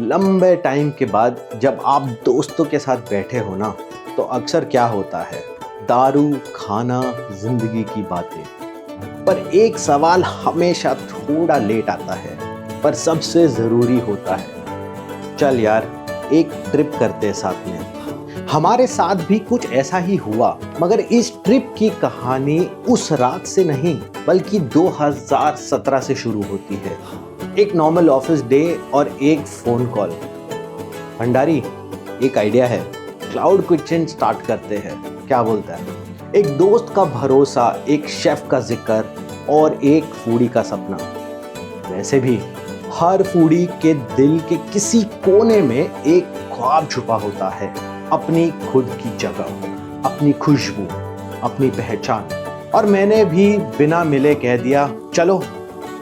लंबे टाइम के बाद जब आप दोस्तों के साथ बैठे हो ना, तो अक्सर क्या होता है, दारू, खाना, जिंदगी की बातें। पर एक सवाल हमेशा थोड़ा लेट आता है, पर सबसे ज़रूरी होता है। चल यार, एक ट्रिप करते हैं साथ में। हमारे साथ भी कुछ ऐसा ही हुआ, मगर इस ट्रिप की कहानी उस रात से नहीं बल्कि 2017 से शुरू होती है। एक नॉर्मल ऑफिस डे और एक फ़ोन कॉल। भंडारी, एक आइडिया है, क्लाउड किचन स्टार्ट करते हैं, क्या बोलता है? एक दोस्त का भरोसा, एक शेफ का जिक्र और एक फूडी का सपना। वैसे भी हर फूडी के दिल के किसी कोने में एक ख्वाब छुपा होता है, अपनी खुद की जगह, अपनी खुशबू, अपनी पहचान। और मैंने भी बिना मिले कह दिया, चलो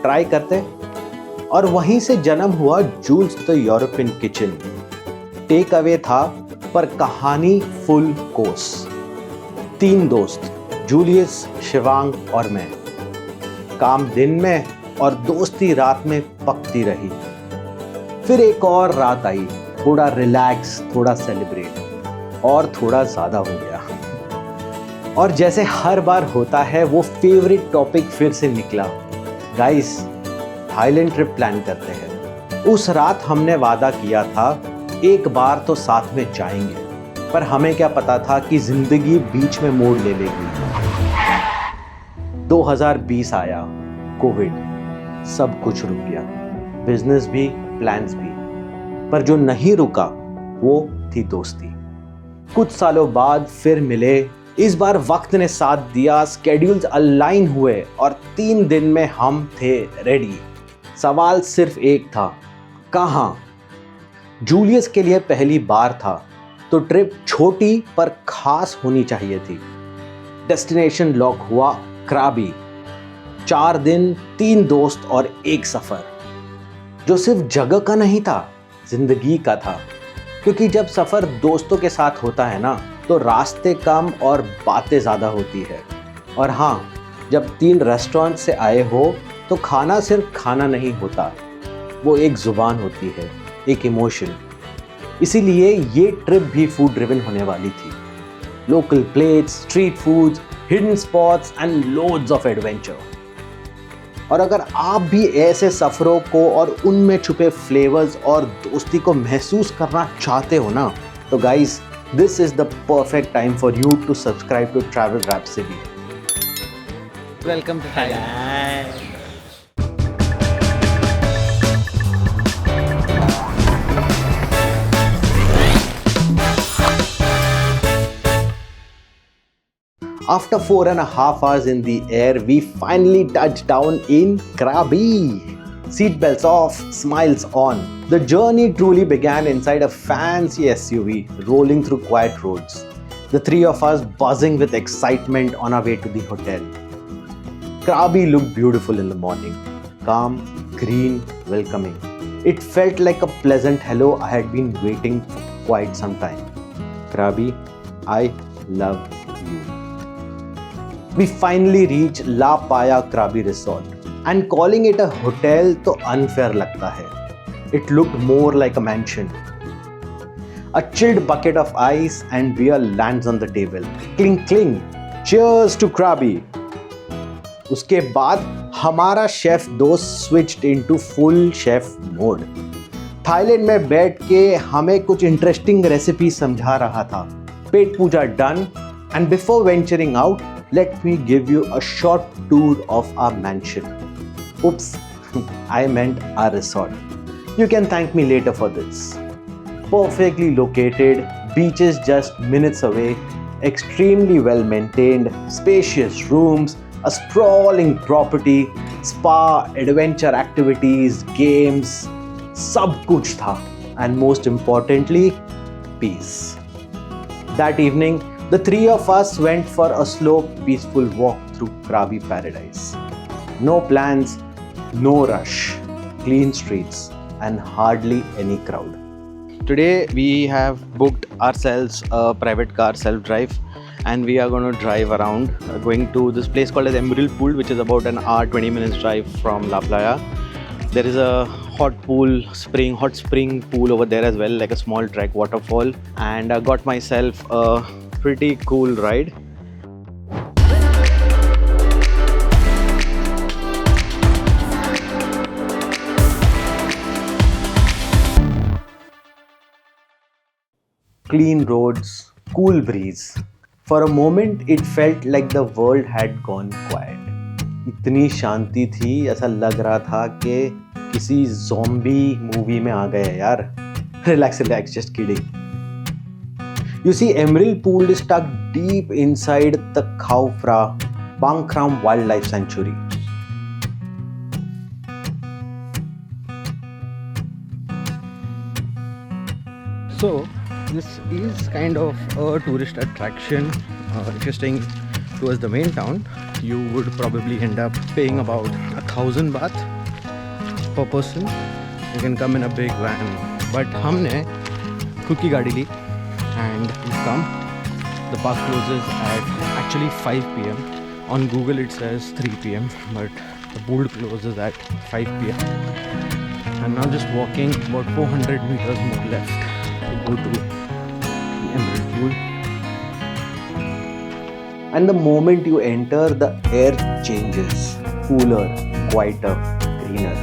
ट्राई करते। और वहीं से जन्म हुआ Jules the European kitchen. Take away था, पर कहानी फुल कोर्स। 3 दोस्त, जूलियस, शिवांग और मैं। काम दिन में और दोस्ती रात में पकती रही। फिर एक और रात आई, थोड़ा रिलैक्स, थोड़ा सेलिब्रेट और थोड़ा ज़्यादा हो गया। और जैसे हर बार होता है, वो फेवरेट टॉपिक फिर से निकला। गाइस, थाईलैंड ट्रिप प्लान करते हैं। उस रात हमने वादा किया था, एक बार तो साथ में जाएंगे, पर हमें क्या पता था कि जिंदगी बीच में मोड़ ले लेगी। 2020 आया, कोविड, सब कुछ रुक गया, बिजनेस भी, प्लान्स भी। पर जो नहीं रुका वो थी दोस्ती। कुछ सालों बाद फिर मिले। इस बार वक्त ने साथ दिया, स्केड्यूल्स अलाइन हुए और 3 दिन में हम थे रेडी। सवाल सिर्फ एक था, कहाँ? जूलियस के लिए पहली बार था, तो ट्रिप छोटी पर खास होनी चाहिए थी। डेस्टिनेशन लॉक हुआ, क्राबी। 4 दिन, 3 दोस्त और एक सफर, जो सिर्फ जगह का नहीं था, जिंदगी का था। क्योंकि जब सफर दोस्तों के साथ होता है ना, तो रास्ते कम और बातें ज़्यादा होती है। और हाँ, जब 3 रेस्टोरेंट से आए हो, तो खाना सिर्फ खाना नहीं होता, वो एक ज़ुबान होती है, एक इमोशन। इसीलिए ये ट्रिप भी फूड ड्रिवन होने वाली थी। Local plates, street foods, hidden spots and loads of adventure. और अगर आप भी ऐसे सफ़रों को और उनमें छुपे फ्लेवर्स और दोस्ती को महसूस करना चाहते हो ना, तो guys, this is the perfect time for you to subscribe to travel rhapsody. Welcome to Thailand. After 4.5 hours in the air, we finally touched down in Krabi. Seatbelts off, smiles on. The journey truly began inside a fancy SUV, rolling through quiet roads. The 3 of us buzzing with excitement on our way to the hotel. Krabi looked beautiful in the morning. Calm, green, welcoming. It felt like a pleasant hello I had been waiting for quite some time. Krabi, I love you. We finally reached La Paya Krabi Resort, and calling it a hotel तो unfair लगता है. It looked more like a mansion. A chilled bucket of ice and beer lands on the table. Clink clink. Cheers to Krabi. उसके बाद हमारा chef दोस्त switched into full chef mode. Thailand में बैठ के हमें कुछ इंटरेस्टिंग रेसिपी समझा रहा था. पेट पूजा done, and before venturing out, let me give you a short tour of our mansion. Oops, I meant our resort. You can thank me later for this. Perfectly located, beaches just minutes away, extremely well maintained, spacious rooms, a sprawling property, spa, adventure activities, games, सब कुछ था. And most importantly, peace. That evening, the 3 of us went for a slow, peaceful walk through Krabi paradise. No plans, no rush, clean streets, and hardly any crowd. Today we have booked ourselves a private car, self-drive, and we are going to drive around, going to this place called as Emerald Pool, which is about an hour 20 minutes drive from La Playa. There is a hot spring pool over there as well, like a small track waterfall. And I got myself a pretty cool ride. Clean roads, cool breeze. For a moment it felt like the world had gone quiet. इतनी शांति थी, ऐसा लग रहा था कि किसी zombie movie में आ गए यार. Relax, just kidding. You see, Emerald Pool is stuck deep inside the Khao Phra Bangkhram Wildlife Sanctuary. So this is kind of a tourist attraction. If you're staying towards the main town, you would probably end up paying about 1,000 baht per person. You can come in a big van, but हमने खुद की गाड़ी ली and we come. The park closes at actually 5 p.m. On Google it says 3 p.m. but the pool closes at 5 p.m. I'm now just walking about 400 meters more left to go to the Emerald Pool. And the moment you enter, the air changes. Cooler, quieter, greener.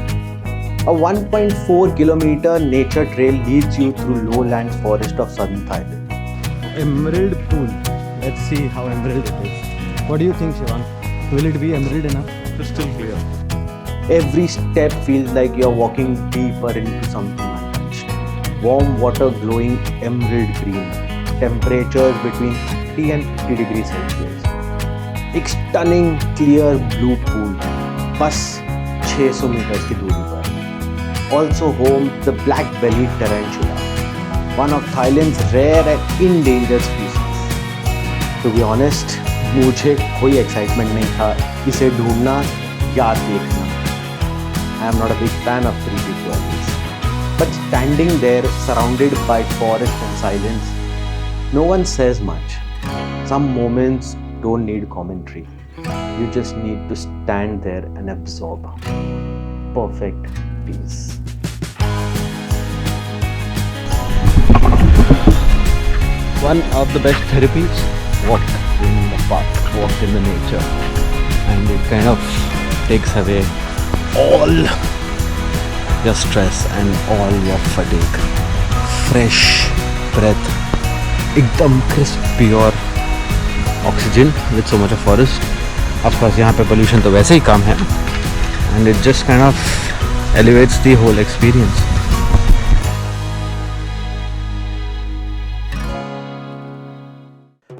A 1.4 kilometer nature trail leads you through lowland forest of southern Thailand. Emerald Pool. Let's see how emerald it is. What do you think, Shivan? Will it be emerald enough? Crystal clear. Every step feels like you're walking deeper into something untouched. Warm water glowing emerald green. Temperatures between 30 and 50 degrees Celsius. एक stunning clear blue pool. बस 600 meters की दूरी पर. Also home to the black-bellied tarantula, one of Thailand's rare and endangered species. To be honest, मुझे कोई excitement नहीं था इसे ढूंढना या देखना. I am not a big fan of creepy crawlies. But standing there, surrounded by forest and silence, no one says much. Some moments don't need commentary. You just need to stand there and absorb. Perfect peace. One of the best therapies, walk in the park, walk in the nature, and it kind of takes away all your stress and all your fatigue. Fresh breath, एकदम crisp, pure oxygen with so much of forest. Of course, यहाँ पे pollution तो वैसे ही कम है, and it just kind of elevates the whole experience.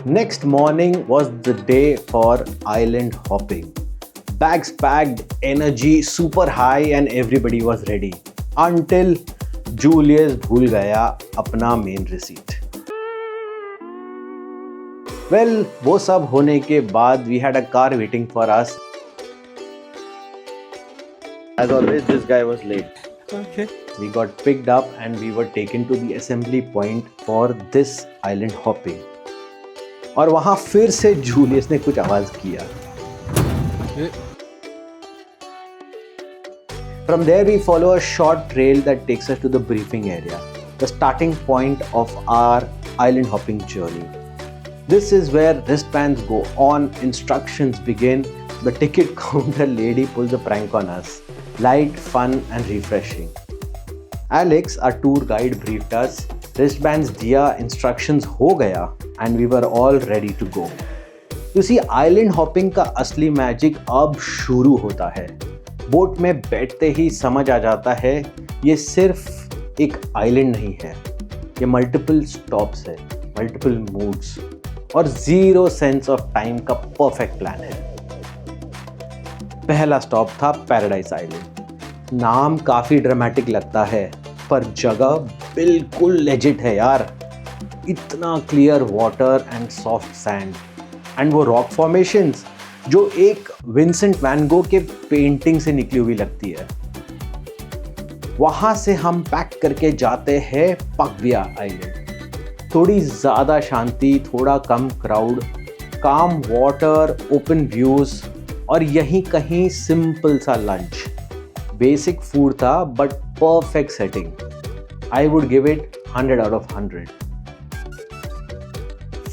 Next morning was the day for island hopping. Bags packed, energy super high and everybody was ready. Until Julius भूल गया अपना main receipt. Well, वो सब होने के बाद we had a car waiting for us. As always, this guy was late. Okay. We got picked up and we were taken to the assembly point for this island hopping. और वहां फिर से Julius ने कुछ आवाज किया. From there we follow a short trail that takes us to the briefing area, the starting point of our island hopping journey. This is where wristbands go on, instructions begin, the ticket counter lady pulls a prank on us. Light, fun and refreshing. Alex, our tour guide, briefed us. Wristbands दिया, instructions हो गया and we were all ready to go. You see, island hopping का असली magic अब शुरू होता है. Boat में बैठते ही समझ आ जाता है ये सिर्फ एक आइलैंड नहीं है, ये मल्टीपल स्टॉप्स है, मल्टीपल मूड्स और जीरो सेंस ऑफ टाइम का परफेक्ट प्लान है. पहला स्टॉप था पैराडाइज आइलैंड. नाम काफ़ी ड्रामेटिक लगता है पर जगह बिल्कुल लेजिट है यार. इतना clear water and soft sand and वो रॉक फॉर्मेशंस जो एक विंसेंट वैन गो के पेंटिंग से निकली हुई लगती है. वहां से हम पैक करके जाते हैं पकविया आइलैंड. थोड़ी ज़्यादा शांति, थोड़ा कम क्राउड, काम वाटर, ओपन व्यूज़ और यहीं कहीं सिंपल सा लंच. बेसिक फूड था but perfect setting. I would give it 100 out of 100.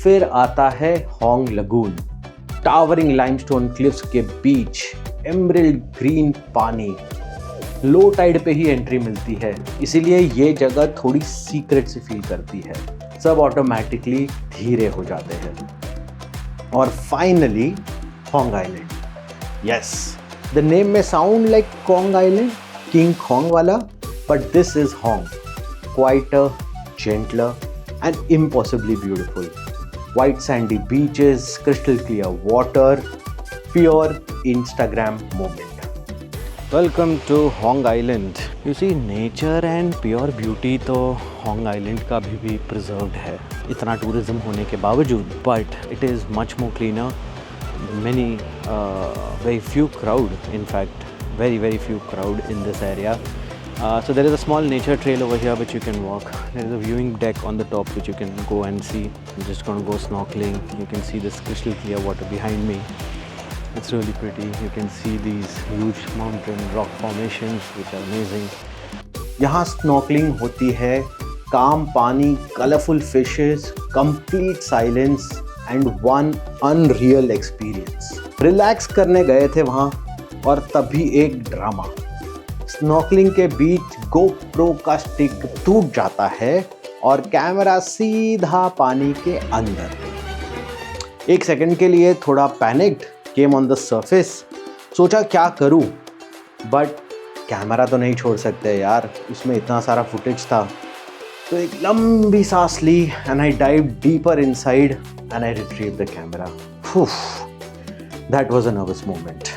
फिर आता है Hong lagoon. Towering limestone cliffs के बीच, एमरल्ड ग्रीन पानी. लो टाइड पे ही एंट्री मिलती है, इसीलिए ये जगह थोड़ी सीक्रेट सी फील करती है. सब ऑटोमेटिकली धीरे हो जाते हैं. और finally Hong island. Yes, the name may sound like Kong island, King Kong वाला, but this is Hong. Quieter, gentler and impossibly beautiful. White sandy beaches, crystal clear water, pure Instagram moment. Welcome to Hong Island. You see, nature and pure beauty तो Hong Island का भी preserved है, इतना tourism होने के बावजूद. But it is much more cleaner. Many, very few crowd. In fact, very few crowd in this area. So there is a small nature trail over here which you can walk. There is a viewing deck on the top which you can go and see. I'm just going to go snorkeling. You can see this crystal clear water behind me. It's really pretty. You can see these huge mountain rock formations which are amazing. यहाँ snorkeling होती है, calm पानी, colorful fishes, complete silence and one unreal experience. Relax करने गए थे वहाँ और तभी एक ड्रामा. स्नॉर्कलिंग के बीच गोप्रो का स्टिक टूट जाता है और कैमरा सीधा पानी के अंदर. एक सेकंड के लिए थोड़ा panicked, came on the surface. सोचा क्या करूं, बट कैमरा तो नहीं छोड़ सकते यार, उसमें इतना सारा फुटेज था. तो एक लंबी सांस ली and I dive deeper inside and I retrieve the camera. That was a nervous moment.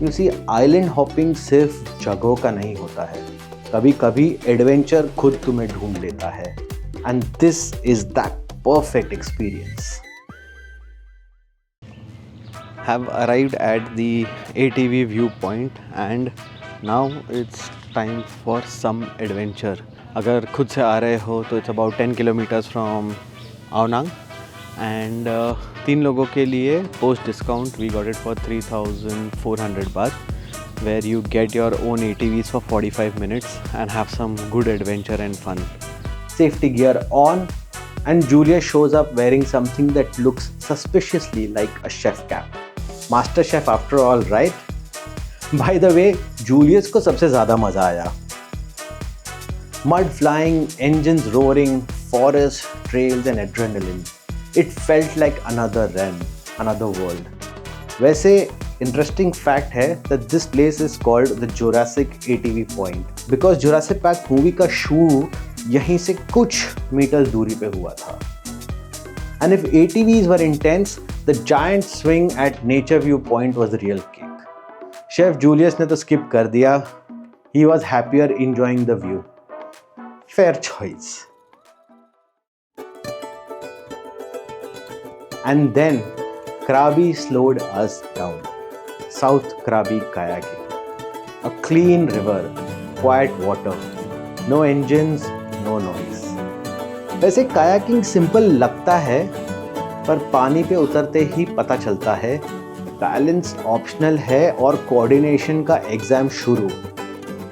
You see, island hopping सिर्फ जगहों का नहीं होता है, कभी कभी एडवेंचर खुद तुम्हें ढूंढ लेता है. And this is that perfect experience. Have arrived at the ATV viewpoint and now it's time for some adventure. अगर खुद से आ रहे हो तो it's about 10 kilometers from Ao Nang. And 3 लोगों के लिए post discount we got it for 3,400 baht, where you get your own ATVs for 45 minutes and have some good adventure and fun. Safety gear on and Julius shows up wearing something that looks suspiciously like a chef cap. Master chef after all, right? By the way, Julius को सबसे ज़्यादा मज़ा आया. Mud flying, engines roaring, forest, trails and adrenaline. It felt like another realm, another world. वैसे interesting fact है that this place is called the Jurassic ATV Point because Jurassic Park movie का shoot यहीं से कुछ metre दूरी पे हुआ था. And if ATVs were intense, the giant swing at Nature View Point was the real kick. Chef Julius ने तो skip कर दिया. He was happier enjoying the view. Fair choice. And then Krabi slowed us down. South Krabi kayaking. A clean river, quiet water, no engines, no noise. वैसे kayaking simple लगता है, पर पानी पे उतरते ही पता चलता है बैलेंस ऑप्शनल है और कोऑर्डिनेशन का एग्जाम शुरू.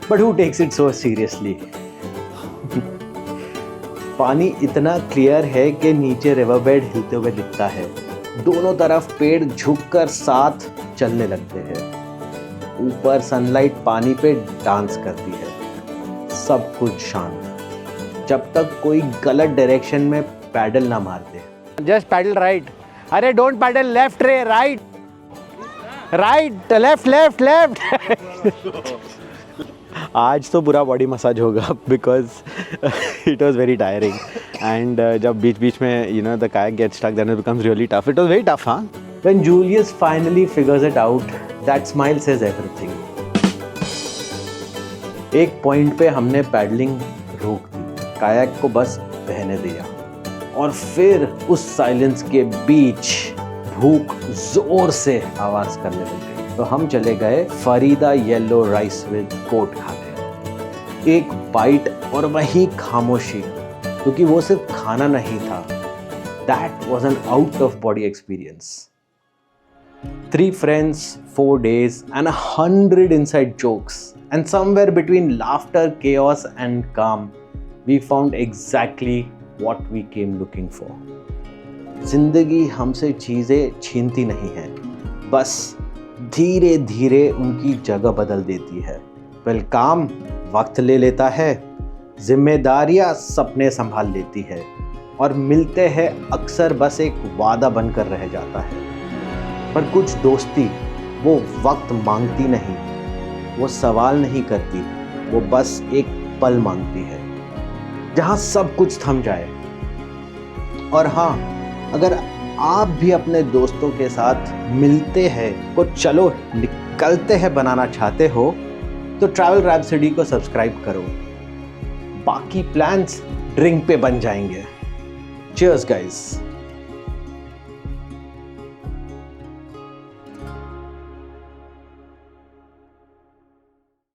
But who takes it so seriously. पानी इतना क्लियर है कि नीचे रिवर बेड हिलते हुए दिखता है. दोनों तरफ पेड़ झुककर साथ चलने लगते हैं. ऊपर सनलाइट पानी पे डांस करती है. सब कुछ शांत जब तक कोई गलत डायरेक्शन में पैडल ना मार दे. Just paddle right. अरे डोंट पैडल लेफ्ट रे, right right, left left left. आज तो पूरा बॉडी मसाज होगा because it was very tiring. And जब बीच बीच में you know the kayak gets stuck, then it becomes really tough. It was very tough, huh? When Julius finally figures it out, that smile says everything. एक point पे हमने paddling रोक दी, काyak को बस बहने दिया और फिर उस साइलेंस के बीच भूख जोर से आवाज करने लग गई. तो हम चले गए Farida yellow rice with coat खाने. एक बाइट और वही खामोशी, क्योंकि वो सिर्फ खाना नहीं था. That was an out of body experience. 3 friends, 4 days, and 100 inside jokes. And somewhere between laughter, chaos, and calm, we found exactly what we came looking for. जिंदगी हमसे चीज़ें छीनती नहीं है, बस धीरे धीरे उनकी जगह बदल देती है। वेल, काम वक्त ले लेता है, जिम्मेदारियां सपने संभाल लेती है, और मिलते हैं अक्सर बस एक वादा बनकर रह जाता है। पर कुछ दोस्ती वो वक्त मांगती नहीं, वो सवाल नहीं करती, वो बस एक पल मांगती है जहाँ सब कुछ थम जाए। और हाँ, अगर आप भी अपने दोस्तों के साथ मिलते हैं को चलो निकलते हैं बनाना चाहते हो तो ट्रैवल रैप्सोडी को सब्सक्राइब करो। बाकी प्लान्स ड्रिंक पे बन जाएंगे। Cheers guys।